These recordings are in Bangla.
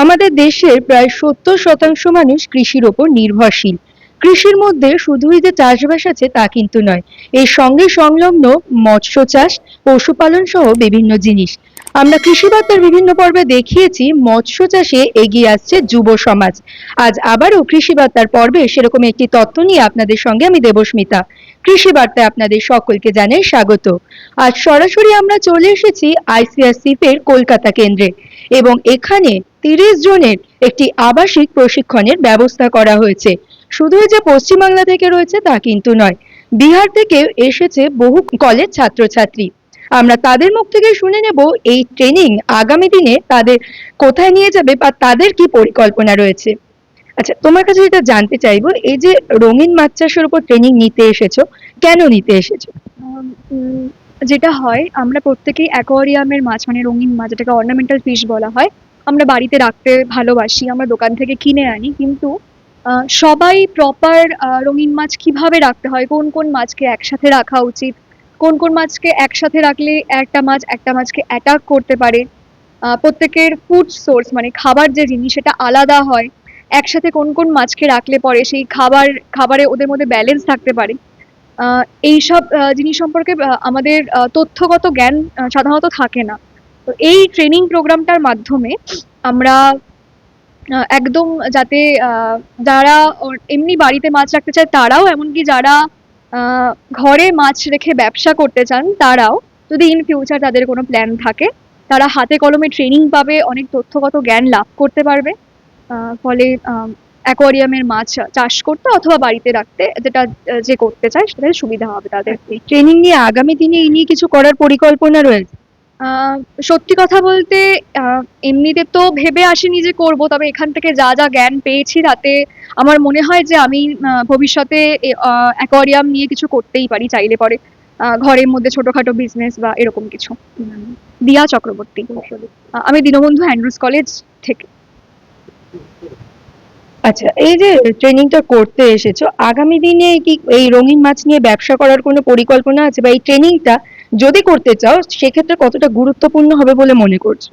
আমাদের দেশের প্রায় 70% মানুষ কৃষির ওপর নির্ভরশীল। কৃষির মধ্যে শুধুই যে চাষবাস আছে তা কিন্তু নয়, এর সঙ্গে সংলগ্ন মৎস্য চাষ, পশুপালন সহ বিভিন্ন জিনিস। আমরা কৃষি বার্তার বিভিন্ন পর্বে দেখিয়েছি মৎস্য চাষে এগিয়ে আসছে যুব সমাজ। আজ আবারও কৃষি বার্তার পর্বে সেরকম একটি তথ্য নিয়ে আপনাদের সঙ্গে আমি দেবস্মিতা। কৃষি বার্তায় আপনাদের সকলকে জানাই স্বাগত। আজ সরাসরি আমরা চলে এসেছি আইসিআরসিএফ এর কলকাতা কেন্দ্রে এবং এখানে 30 জনের একটি আবাসিক প্রশিক্ষণের ব্যবস্থা করা হয়েছে। শুধু যে পশ্চিমবাংলা থেকে রয়েছে তা কিন্তু নয়, বিহার থেকে এসেছে বহু কলেজ ছাত্রছাত্রী। আমরা তাদের মুখ থেকে শুনে নেব এই ট্রেনিং আগামী দিনে তাদের কোথায় নিয়ে যাবে বা তাদের কি পরিকল্পনা রয়েছে। আচ্ছা, তোমার কাছে যেটা জানতে চাইবো, এই যে রঙিন মাছ চাষের উপর ট্রেনিং নিতে এসেছো, কেন নিতে এসেছো? আম, উম, যেটা হয় আমরা প্রত্যেকেই অ্যাকোয়ারিয়ামের মাছ মানে রঙিন মাছ যেটাকে অর্নামেন্টাল ফিশ বলা হয় আমরা বাড়িতে রাখতে ভালোবাসি, আমরা দোকান থেকে কিনে আনি, কিন্তু সবাই প্রপার রঙিন মাছ কিভাবে রাখতে হয়, কোন কোন মাছকে একসাথে রাখা উচিত, কোন কোন মাছকে একসাথে রাখলে একটা মাছকে অ্যাটাক করতে পারে, প্রত্যেকের ফুড সোর্স মানে খাবার যে জিনিস সেটা আলাদা হয়, একসাথে কোন কোন মাছকে রাখলে পরে সেই খাবারে ওদের মধ্যে ব্যালেন্স থাকতে পারে, এইসব জিনিস সম্পর্কে আমাদের তথ্যগত জ্ঞান সাধারণত থাকে না। তো এই ট্রেনিং প্রোগ্রামটার মাধ্যমে আমরা একদম যাতে যারা এমনি বাড়িতে মাছ রাখতে চায় তারাও, এমনকি যারা ঘরে মাছ রেখে ব্যবসা করতে চান তারাও, যদি ইন ফিউচার তাদের কোনো প্ল্যান থাকে, তারা হাতে কলমে ট্রেনিং পাবে, অনেক তথ্যগত জ্ঞান লাভ করতে পারবে। ফলে অ্যাকোয়ারিয়ামের মাছ চাষ করতে অথবা বাড়িতে রাখতে যেটা যে করতে চায় সেটাতে সুবিধা হবে তাদের। ট্রেনিং নিয়ে আগামী দিনে এই নিয়ে কিছু করার পরিকল্পনা রয়েছে? সত্যি কথা বলতে এমনিতে তো ভেবে আসিনি যে করব, তবে এখান থেকে যা যা জ্ঞান পেয়েছি তাতে আমার মনে হয় যে আমি ভবিষ্যতে অ্যাকোয়ারিয়াম নিয়ে কিছু করতেই পারি চাইলে পরে, ঘরের মধ্যে ছোটখাটো বিজনেস বা এরকম কিছু। দিয়া চক্রবর্তী, আমি দীনবন্ধু অ্যান্ড্রুজ কলেজ থেকে। আচ্ছা, এই যে ট্রেনিংটা করতে এসেছো, আগামী দিনে কি এই রঙিন মাছ নিয়ে ব্যবসা করার কোনো পরিকল্পনা আছে, বা এই ট্রেনিংটা যদি করতে চাও সেক্ষেত্রে কতটা গুরুত্বপূর্ণ হবে বলে মনে করছো?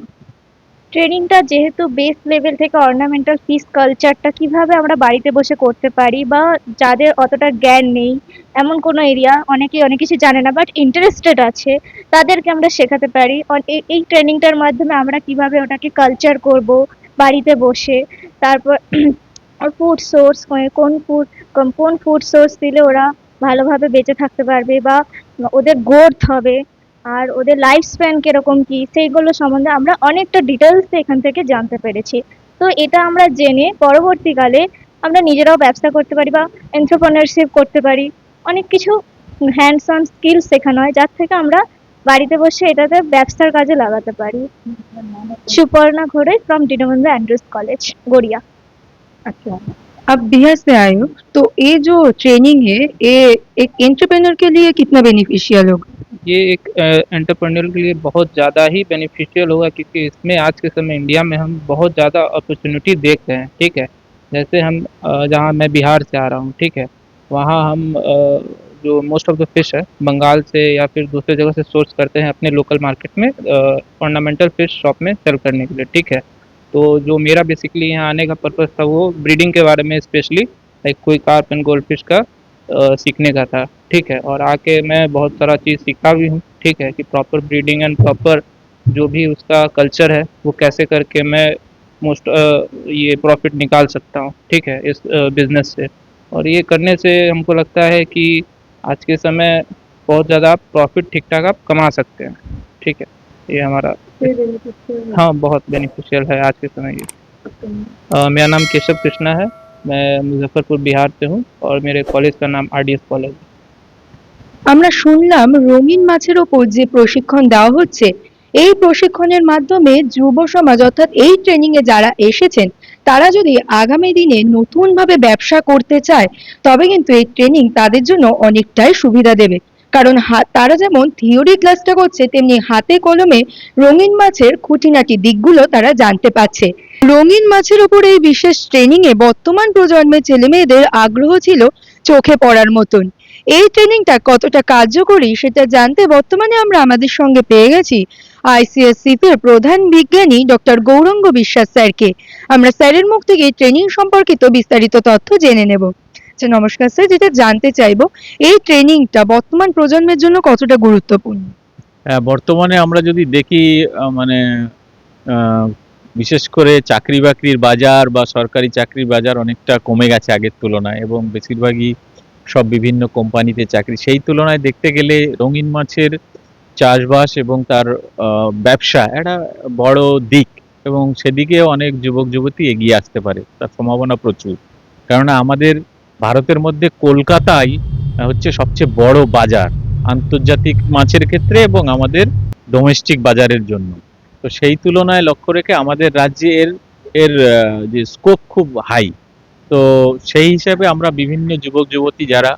ট্রেনিংটা যেহেতু বেস লেভেল থেকে অর্নামেন্টাল ফিশ কালচারটা কিভাবে আমরা বাড়িতে বসে করতে পারি, বা যাদের অতটা জ্ঞান নেই, এমন কোনো এরিয়া অনেকেই অনেক কিছু জানে না বাট ইন্টারেস্টেড আছে, তাদেরকে আমরা শেখাতে পারি। এই ট্রেনিংটার মাধ্যমে আমরা কিভাবে ওটাকে কালচার করব বাড়িতে বসে। তারপর ফুড সোর্স, কোন ফুড সোর্স দিলে ওরা ভালোভাবে বেঁচে থাকতে পারবে বা ওদের গ্রোথ হবে, আর ওদের লাইফ স্প্যান কিরকম কি, সেইগুলো সম্বন্ধে আমরা অনেকটা ডিটেলস এখান থেকে জানতে পেরেছি। তো এটা আমরা জেনে পরবর্তীকালে আমরা নিজেরাও ব্যবসা করতে পারি বা এন্টারপ্রেনারশিপ করতে পারি, অনেক কিছু হ্যান্ডস অন স্কিলস শেখানো হয় যার থেকে আমরা বাড়িতে বসে এটাতে ব্যবসার কাজে লাগাতে পারি। সুপর্ণা ঘোড়াই from Deenbandhu Andrews college Garia. अच्छा, आप बिहार से आए हो, तो ये जो ट्रेनिंग है ये एक एंटरप्रेन्योर के लिए कितना बेनिफिशियल होगा? ये एक एंटरप्रेन्योर के लिए बहुत ज़्यादा ही बेनिफिशियल होगा, क्योंकि इसमें आज के समय इंडिया में हम बहुत ज़्यादा अपॉर्चुनिटी देख रहे हैं। ठीक है, जैसे हम जहाँ मैं बिहार से आ रहा हूँ, ठीक है, वहाँ हम जो मोस्ट ऑफ द फिश है बंगाल से या फिर दूसरे जगह से सोर्स करते हैं अपने लोकल मार्केट में ऑर्नामेंटल फिश शॉप में सेल करने के लिए। ठीक है, तो जो मेरा बेसिकली यहाँ आने का पर्पज़ था वो ब्रीडिंग के बारे में, स्पेशली लाइक कोई कार्प एंड गोल्ड फिश का सीखने का था। ठीक है, और आके मैं बहुत सारा चीज़ सीखा भी हूँ। ठीक है, कि प्रॉपर ब्रीडिंग एंड प्रॉपर जो भी उसका कल्चर है वो कैसे करके मैं मोस्ट ये प्रॉफिट निकाल सकता हूँ। ठीक है, इस बिज़नेस से। और ये करने से हमको लगता है कि आज के समय बहुत ज़्यादा प्रॉफिट ठीक ठाक आप कमा सकते हैं। ठीक है, ये हमारा हाँ बहुत बेनिफिशियल है आज के समय ये। मेरा नाम केशव कृष्णा है, मैं मुजफ्फरपुर बिहार से हूँ और मेरे कॉलेज का नाम आरडीएस कॉलेज है। আমরা শুনলাম রঙিন মাছের ওপর যে প্রশিক্ষণ দেওয়া হচ্ছে, এই প্রশিক্ষণের মাধ্যমে যুব সমাজ অর্থাৎ এই ট্রেনিং এ যারা এসেছেন তারা যদি আগামী দিনে নতুন ভাবে ব্যবসা করতে চায় তবে কিন্তু এই ট্রেনিং তাদের জন্য অনেকটাই সুবিধা দেবে। কারণ তারা যেমন থিওরি ক্লাসটা করছে তেমনি হাতে কলমে রঙিন মাছের খুঁটিনাটি দিকগুলো তারা জানতে পারছে। রঙিন মাছের ওপর এই বিশেষ ট্রেনিং এ বর্তমান প্রজন্মের ছেলে মেয়েদের আগ্রহ ছিল চোখে পড়ার মতন। এই ট্রেনিংটা কতটা কার্যকরী সেটা জানতে বর্তমানে আমরা আমাদের সঙ্গে পেয়ে গেছি আইসিএসসিফ এর প্রধান বিজ্ঞানী ডক্টর গৌরাঙ্গ বিশ্বাস স্যারকে। আমরা স্যারের মুখ থেকে ট্রেনিং সম্পর্কিত বিস্তারিত তথ্য জেনে নেব। আচ্ছা, নমস্কার স্যার, যেটা জানতে চাইবো এই ট্রেনিংটা বর্তমান প্রজন্মের জন্য কতটা গুরুত্বপূর্ণ? হ্যাঁ, বর্তমানে আমরা যদি দেখি মানে বিশেষ করে চাকরি বাকরির বাজার বা সরকারি চাকরির বাজার অনেকটা কমে গেছে আগের তুলনায়, এবং বেশিরভাগই সব বিভিন্ন কোম্পানিতে চাকরি। সেই তুলনায় দেখতে গেলে রঙিন মাছের চাষবাস এবং তার ব্যবসা একটা বড় দিক, এবং সেদিকে অনেক যুবক যুবতী এগিয়ে আসতে পারে, তার সম্ভাবনা প্রচুর। কেননা আমাদের ভারতের মধ্যে কলকাতাই হচ্ছে সবচেয়ে বড় বাজার আন্তর্জাতিক মাছের ক্ষেত্রে এবং আমাদের ডোমেস্টিক বাজারের জন্য। তো সেই তুলনায় লক্ষ্য রেখে আমাদের রাজ্যে এর এর যে স্কোপ খুব হাই। তো সেই হিসাবে আমরা বিভিন্ন যুবক যুবতী যারা,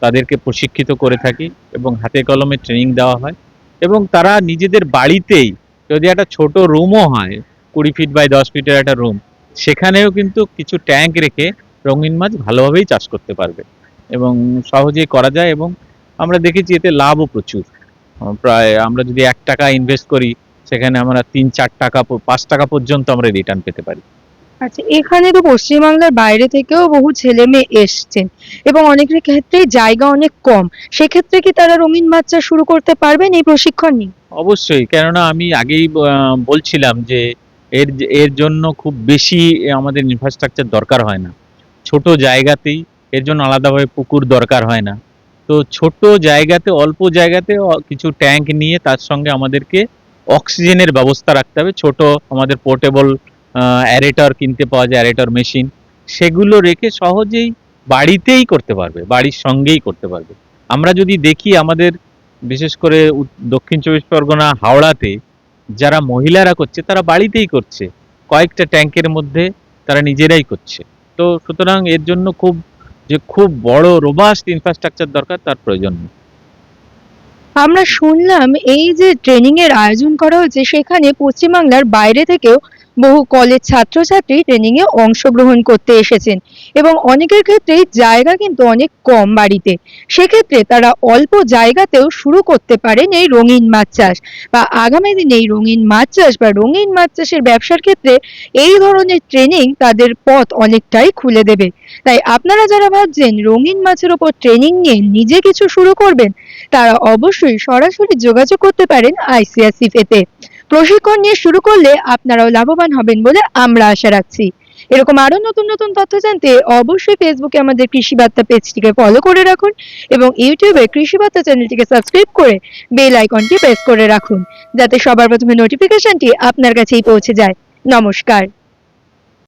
তাদেরকে প্রশিক্ষিত করে থাকি এবং হাতে কলমে ট্রেনিং দেওয়া হয়, এবং তারা নিজেদের বাড়িতেই, যদি একটা ছোট রুমও হয়, 20 ফিট বাই 10 ফিটের একটা রুম, সেখানেও কিন্তু কিছু ট্যাঙ্ক রেখে রঙিন মাছ ভালোভাবেই চাষ করতে পারবে এবং সহজেই করা যায়। এবং আমরা দেখেছি এতে লাভও প্রচুর। প্রায় আমরা যদি 1 টাকা ইনভেস্ট করি, সেখানে আমরা 3-4 টাকা 5 টাকা পর্যন্ত আমরা রিটার্ন পেতে পারি। আচ্ছা, এখানে তো পশ্চিমবাংলার বাইরে থেকেও বহু ছেলে মেয়ে এসছেন এবং অনেকের ক্ষেত্রেই জায়গা অনেক কম। সেক্ষেত্রে কি তারা রঙিন মাছ চাষ শুরু করতে পারবেন এই প্রশিক্ষণ নিয়ে? অবশ্যই, কেননা আমি আগেই বলছিলাম যে এর জন্য খুব বেশি আমাদের ইনফ্রাস্ট্রাকচার দরকার হয় না। ছোট জায়গাতেই, এর জন্য আলাদাভাবে পুকুর দরকার হয় না। তো ছোট জায়গাতে, অল্প জায়গাতে কিছু ট্যাঙ্ক নিয়ে তার সঙ্গে আমাদেরকে অক্সিজেনের ব্যবস্থা রাখতে হবে। ছোট আমাদের পোর্টেবল অ্যারেটর কিনতে পাওয়া যায়, অ্যারেটর মেশিন, সেগুলো রেখে সহজেই বাড়িতেই করতে পারবে, বাড়ির সঙ্গেই করতে পারবে। আমরা যদি দেখি আমাদের বিশেষ করে দক্ষিণ 24 পরগনা হাওড়াতে যারা মহিলারা করছে, তারা বাড়িতেই করছে, কয়েকটা ট্যাঙ্কের মধ্যে তারা নিজেরাই করছে। তো সুতরাং এর জন্য খুব বড় রোবাস্ট ইনফ্রাস্ট্রাকচার দরকার, তার প্রয়োজন নেই। আমরা শুনলাম এই যে ট্রেনিং এর আয়োজন করা হয়েছে সেখানে পশ্চিমবাংলার বাইরে থেকেও বহু কলেজ ছাত্রছাত্রী ট্রেনিং এ অংশগ্রহণ করতে এসেছেন এবং অনেকের ক্ষেত্রেই জায়গা কিন্তু অনেক কম বাড়িতে। সেক্ষেত্রে তারা অল্প জায়গাতেও শুরু করতে পারেন এই রঙিন মাছ চাষ, বা আগামী দিনে এই রঙিন মাছ চাষ বা রঙিন মাছ চাষের ব্যবসার ক্ষেত্রে এই ধরনের ট্রেনিং তাদের পথ অনেকটাই খুলে দেবে। তাই আপনারা যারা ভাবছেন রঙিন মাছের ওপর ট্রেনিং নিয়ে নিজে কিছু শুরু করবেন, তারা অবশ্যই সরাসরি যোগাযোগ করতে পারেন আইসিএসসিফ তে। প্রশিক্ষণ নিয়ে শুরু করলে আপনারাও লাভবান হবেন বলে আমরা আশা রাখছি। এরকম আরো নতুন নতুন তথ্য জানতে অবশ্যই ফেসবুকে আমাদের কৃষি বার্তা পেজটিকে ফলো করে রাখুন এবং ইউটিউবে কৃষি বার্তা চ্যানেলটিকে সাবস্ক্রাইব করে বেল আইকনটি প্রেস করে রাখুন, যাতে সবার প্রথমে নোটিফিকেশনটি আপনার কাছেই পৌঁছে যায়। নমস্কার।